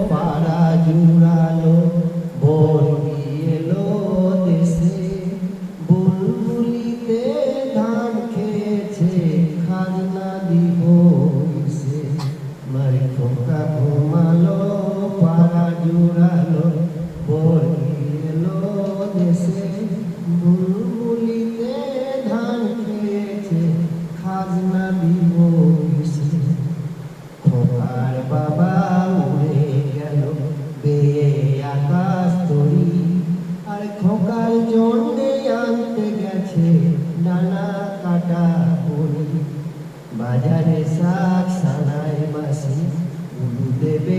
পাড়া জুড়ালো বর্গি এলো দেশে বুলবুলিতে ধান খেয়েছে খাজনা দিব কিসে মারি খোকা ঘুমালো পাড়া জুড়ালো বর্গি এলো দেশে বুলবুলিতে ধান খেয়েছে খাজনা দিব কিসে খোকার বাবা উড়ে গেল বেয়ে আকাশ তরি আর খোকার জন্যে আনতে গেছে নানা কাটা করি বাজারে শাক সানায় মাসি উলু দেবে